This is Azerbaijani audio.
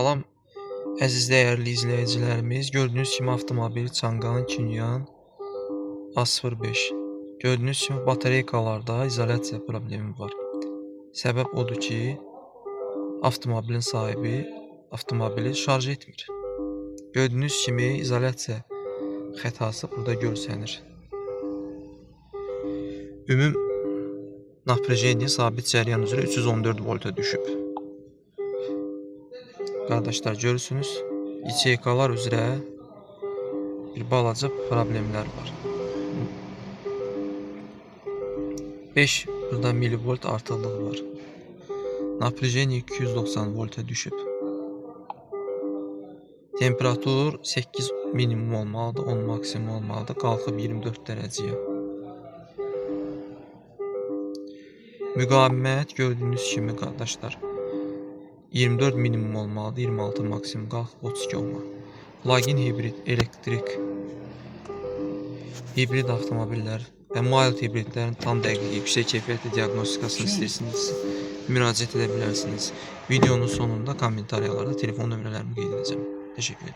Salam, əziz dəyərli izləyicilərimiz. Gördüyünüz kimi avtomobil Çanqanın Kinyan A05. Gördüyünüz kimi batareykalarda izolasiya problemi var. Səbəb odur ki, avtomobilin sahibi avtomobili şarj etmir. Gördüyünüz kimi izolasiya xətası burada görsənir. Ümum напряжение sabit cəryan üzrə 314 volta düşüb. Qardaşlar görürsünüz, içeykalar üzrə bir balaca problemlər var. 5 burada milivolt artıqlıq var. Напряжение 290 volta düşüb. Temperatur 8 minimum olmalıdır, 10 maksimum olmalıdır. Qalxıb 24 dərəcəyə. Müqavimət gördüyünüz kimi qardaşlar 24 minimum olmalıdır, 26 maksimum, qalxıb 32 olmalı. Plug-in hibrid, elektrik, hibrid avtomobillər və mild hibridlərin tam dəqiq, yüksək keyfiyyətli diaqnostikasını istəyirsiniz, müraciət edə bilərsiniz. Videonun sonunda kommentariyalarda telefon nömrələrimi qeyd edəcəm. Təşəkkür edirəm.